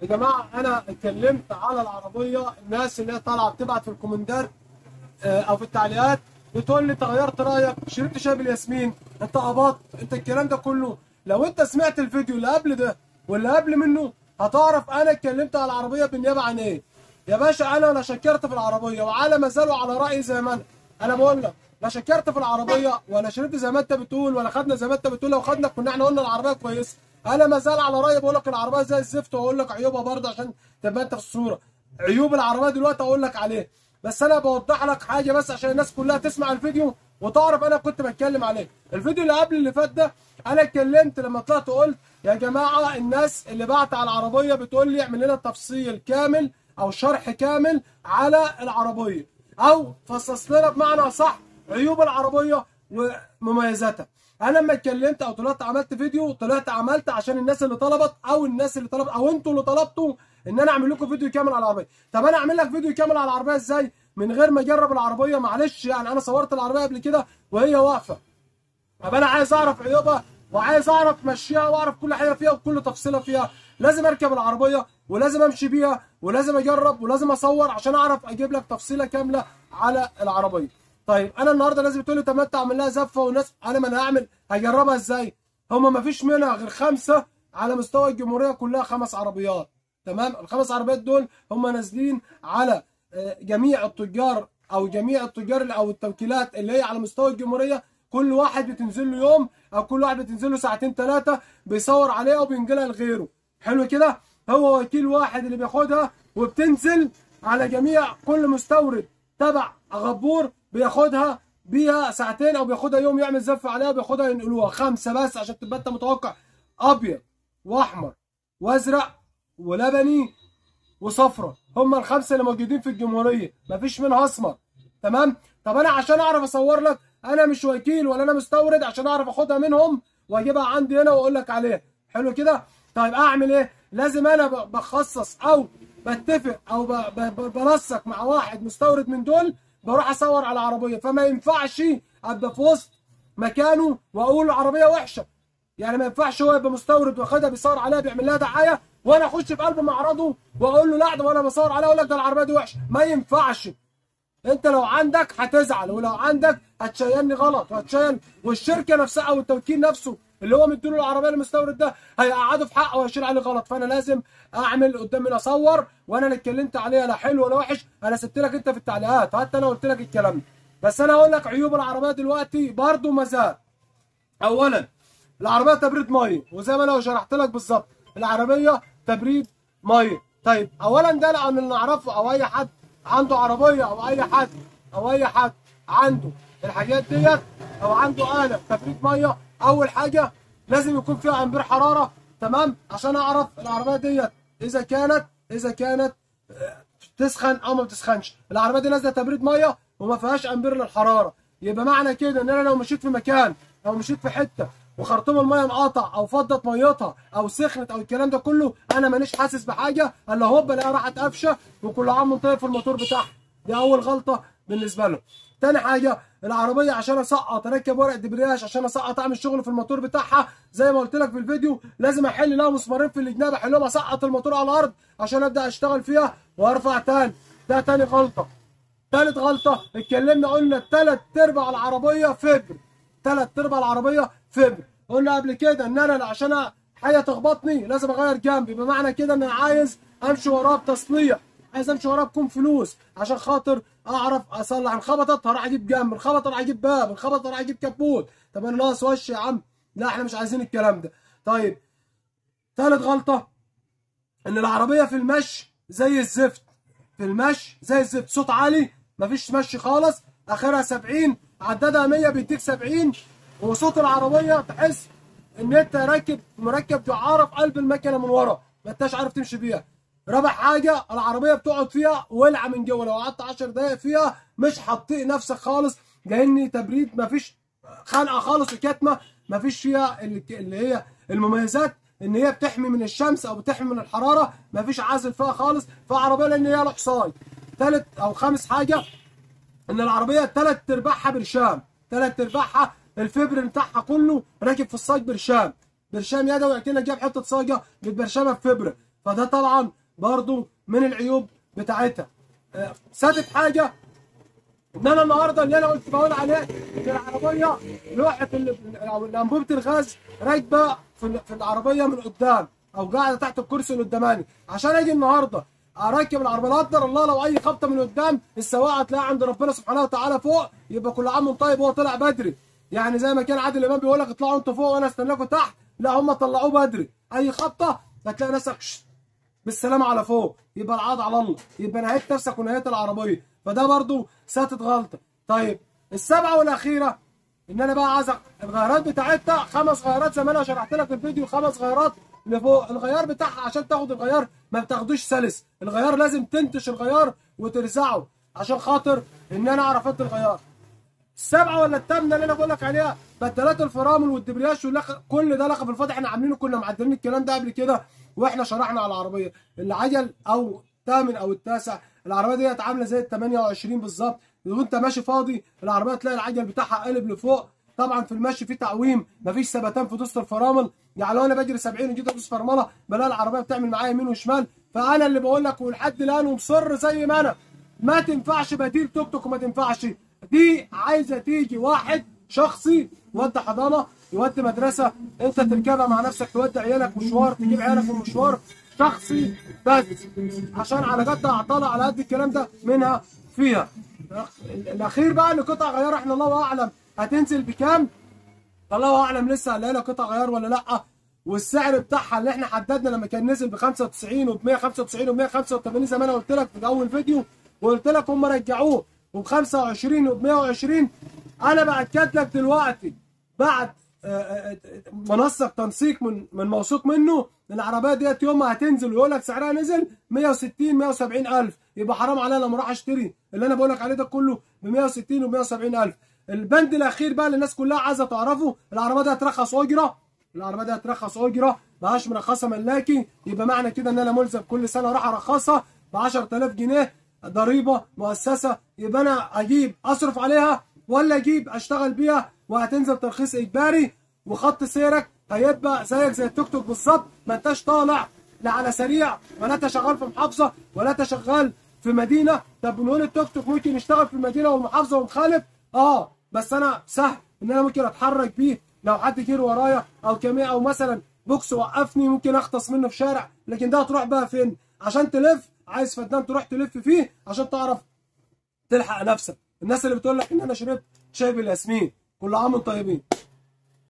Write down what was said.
يا جماعه انا اتكلمت على العربيه، الناس اللي هي طالعه بتبعت في الكومنتات او في التعليقات بتقول لي انت غيرت رايك، شربت شاي بالياسمين، انت قبضت، انت الكلام ده كله. لو انت سمعت الفيديو اللي قبل ده واللي قبل منه هتعرف انا اتكلمت على العربيه بالنيابه عن ايه. يا باشا انا لا شكرت في العربيه وعلى ما زالوا على رايي زي ما انا بقول لك، لا شكرت في العربيه ولا شربت زي ما انت بتقول ولا خدنا زي ما انت بتقول. لو خدنا كنا احنا قلنا العربيه كويسه. انا ما زال على رايي، بقول لك العربيه زي الزفت واقول لك عيوبها برضه عشان تبقى انت في الصوره. عيوب العربيه دلوقتي اقول لك عليه، بس انا بوضح لك حاجه بس عشان الناس كلها تسمع الفيديو وتعرف انا كنت بتكلم عليه. الفيديو اللي قبل اللي فات ده انا اتكلمت لما طلعت قلت يا جماعه الناس اللي بعت على العربيه بتقول لي اعمل لنا تفصيل كامل او شرح كامل على العربيه، او فصص لنا بمعنى صح عيوب العربيه ومميزاتها. انا لما اتكلمت او طلعت عملت فيديو، طلعت عملت عشان الناس اللي طلبت او الناس اللي طلبت او انتوا اللي طلبتوا ان انا اعمل لكم فيديو كامل على العربيه. طب انا اعمل لك فيديو كامل على العربيه ازاي من غير ما اجرب العربيه؟ معلش يعني انا صورت العربيه قبل كده وهي واقفه. طب انا عايز اعرف عيوبها وعايز اعرف مشيها واعرف كل حاجه فيها وكل تفصيله فيها. لازم اركب العربيه ولازم امشي بيها ولازم اجرب ولازم اصور عشان اعرف اجيب لك تفصيله كامله على العربيه. طيب انا النهارده لازم تقول لي طب ما انت اعمل لها زفه والناس، انا ما انا هعمل هجربها ازاي؟ هما ما فيش منها غير 5 على مستوى الجمهوريه كلها، 5 عربيات. تمام، ال5 عربيات دول هما نازلين على جميع التجار او جميع التجار او التوكيلات اللي هي على مستوى الجمهوريه. كل واحد بتنزل له يوم او كل واحد بتنزل له ساعتين 3 بيصور عليها وبينقلها لغيره. حلو كده، هو وكيل واحد اللي بياخدها وبتنزل على جميع كل مستورد تبع غبور بياخدها بيها ساعتين او بياخدها يوم يعمل زف عليها وبياخدها ينقلوها. 5 بس عشان تبقى انت متوقع، ابيض واحمر وازرق ولبني وصفرة، هم ال5 اللي موجودين في الجمهوريه، مفيش منها اسمر. تمام. طب انا عشان اعرف اصور لك، انا مش وكيل ولا انا مستورد عشان اعرف اخدها منهم واجيبها عندي هنا واقول لك عليها. حلو كده. طيب اعمل ايه؟ لازم انا بخصص او بتفق او بنسق مع واحد مستورد من دول، بروح اصور على العربيه. فما ينفعش ابقى في وسط مكانه واقول العربيه وحشه. يعني ما ينفعش هو يبقى مستورد واخدها بيصور عليها بيعمل لها دعايه وانا اخش في قلب معرضه واقول له لا ده وانا بصور عليها اقول لك ده العربيه دي وحشه. ما ينفعش. انت لو عندك هتزعل ولو عندك هتشيلني غلط وهتشيل، والشركه نفسها او التوكيل نفسه اللي هو مديله العربيه المستورد ده هيقعده في حقه وهيشيل عليه غلط. فانا لازم اعمل قدام مني اصور وانا اللي اتكلمت عليها لا حلو ولا وحش. انا سبت لك انت في التعليقات، حتى انا قلت لك الكلام ده. بس انا هقول لك عيوب العربيه دلوقتي برضه مزايا. اولا العربيه تبريد ميه، وزي ما انا شرحت لك بالظبط العربيه تبريد ميه. طيب اولا ده لان نعرفه او اي حد عنده عربيه او اي حد عنده الحاجات ديت او عنده آلة تبريد ميه، اول حاجه لازم يكون فيها امبير حراره. تمام، عشان اعرف العربيه ديت اذا كانت تسخن او ما بتسخنش. العربيه دي نازله تبريد ميه وما فيهاش امبير للحراره، يبقى معنى كده ان انا لو مشيت في مكان او مشيت في حته وخرطوم الميه انقطع او فضت ميتها او سخنت او الكلام ده كله، انا مانيش حاسس بحاجه الا هوب الاقيها راحت قفشه وكل عام منطقه في الموتور بتاعها. دي اول غلطه بالنسبه له. تاني حاجه العربيه عشان اسقط اركب ورق دبرياج عشان اسقط اعمل شغل في الموتور بتاعها زي ما قلت لك في الفيديو، لازم احل لها مسمارين في الجناب احلهم اسقط الموتور على الارض عشان ابدا اشتغل فيها وارفع تاني. ده تاني غلطه. تالت غلطه اتكلمنا قلنا 3/4 العربيه فبر. 3/4 العربيه فبر. قلنا قبل كده ان انا عشان حاجه تخبطني لازم اغير جنبي، بمعنى كده ان انا عايز امشي وراه بتصليح، عايز امشي وراه بكون فلوس عشان خاطر اعرف اصلح. انخبطت هروح اجيب جنب، انخبطت هروح اجيب باب، انخبطت هروح اجيب كبوت. طب انا ناقص وش يا عم؟ لا احنا مش عايزين الكلام ده. طيب ثالث غلطه ان العربيه في المشي زي الزفت. في المشي زي الزفت، صوت عالي مفيش مشي خالص، اخرها 70 عددها 100 بيديك 70، وصوت العربيه تحس ان انت مركب دعاره في قلب المكنه من ورا ما انتش عارف تمشي بيها. رابع حاجه العربيه بتقعد فيها ولعه من جوه، لو قعدت 10 دقايق فيها مش هتطيق نفسك خالص لان تبريد مفيش، خانقه خالص وكاتمه، مفيش فيها اللي هي المميزات ان هي بتحمي من الشمس او بتحمي من الحراره، مفيش عازل فيها خالص. فعربيه لان هي حصان. ثالث او خامس حاجه ان العربيه 3/4 برشام، 3/4 الفبر بتاعها كله راكب في الصاج برشام، برشام يدوي كأنك جايب حته صاجه متبرشمه بفبره. فده طبعا برضو من العيوب بتاعتها. سادت حاجه ان انا النهارده اللي انا قلت بقول عليه ان العربيه لوحه او انبوبه الغاز راكبه في العربيه من قدام او قاعده تحت الكرسي اللي قداماني، عشان اجي النهارده اركب العربيه لا قدر الله لو اي خبطه من قدام السواق هتلاقيها عند ربنا سبحانه وتعالى فوق، يبقى كل عام وانت طيب. هو طلع بدري، يعني زي ما كان عادل امام بيقول لك اطلعوا انتوا فوق وانا استناكم تحت، لا هم طلعوه بدري. اي خبطه هتلاقي نفسك بالسلامه على فوق، يبقى العاد على الله، يبقى نهيت نفسك ونهيت العربيه. فده برضو ساتت غلطه. طيب السبعه والاخيره ان انا بقى عايز الغيارات بتاعتها 5 غيارات زي ما انا شرحت لك في الفيديو، 5 غيارات لفوق. الغيار بتاعها عشان تاخد الغيار ما بتاخدوش سلس، الغيار لازم تنتش الغيار وترزعه عشان خاطر ان انا اعرف ادي الغيار. السبعه ولا الثامنه اللي انا بقول لك عليها بدلات الفرامل والدبرياج كل ده لقب الفاضي، احنا عاملينه كنا معدلين الكلام ده قبل كده واحنا شرحنا على العربيه. العجل او الثامن او التاسع، العربيه ديت عامله زي ال 28 بالظبط، وانت ماشي فاضي العربيه تلاقي العجل بتاعها قلب لفوق. طبعا في المشي في تعويم، مفيش ثباتان في دوسه الفرامل، يعني لو انا بجري 70 وجيت ادوس فرمله بلاقي العربيه بتعمل معايا يمين وشمال. فانا اللي بقول لك ولحد الان ومصر زي ما انا، ما تنفعش بديل توك توك وما تنفعش دي، عايزه تيجي واحد شخصي يودي حضانه يودي مدرسه، انت تركبها مع نفسك تودي عيالك مشوار تجيب عيالك من مشوار، شخصي بس عشان على قد اعطانا على قد الكلام ده منها فيها. الاخير بقى ان قطع غيار احنا الله اعلم هتنزل بكام، الله اعلم لسه هنلاقي لها قطع غيار ولا لا. والسعر بتاعها اللي احنا حددنا لما كان نزل ب 95 وب 195 وب 185 زي ما انا قلت لك في اول فيديو، وقلت لك هم رجعوه وب 25 وب 120. انا باكد لك دلوقتي بعد منسق تنسيق من موثوق منه العربيه ديت يوم ما هتنزل ويقول لك سعرها نزل 160 170 الف، يبقى حرام عليا لما اروح اشتري اللي انا بقول لك عليه ده كله ب 160 و 170 الف. البند الاخير بقى اللي الناس كلها عايزه تعرفه، العربيه دي هترخص اجره، العربيه دي هترخص اجره ماهاش مرخصه ملاكي، يبقى معنى كده ان انا ملزم كل سنه اروح ارخصها ب 10000 جنيه ضريبه مؤسسه، يبقى انا اجيب اصرف عليها ولا اجيب اشتغل بيها وهتنزل ترخيص اجباري، وخط سيرك هيبقى زيك زي التوك توك بالظبط، ما انتش طالع لا على سريع ولا انت شغال في محافظه ولا انت شغال في مدينه. طب بنقول التوك توك ممكن يشتغل في المدينه والمحافظه ومخالف، بس انا سهل ان انا ممكن اتحرك بيه لو حد جري ورايا او كمية او مثلا بوكس وقفني ممكن اختص منه في شارع، لكن ده هتروح بقى فين عشان تلف؟ عايز فدان تروح تلف فيه عشان تعرف تلحق نفسك. الناس اللي بتقول لك ان انا شربت شاي بالياسمين، كل عام وانتم طيبين.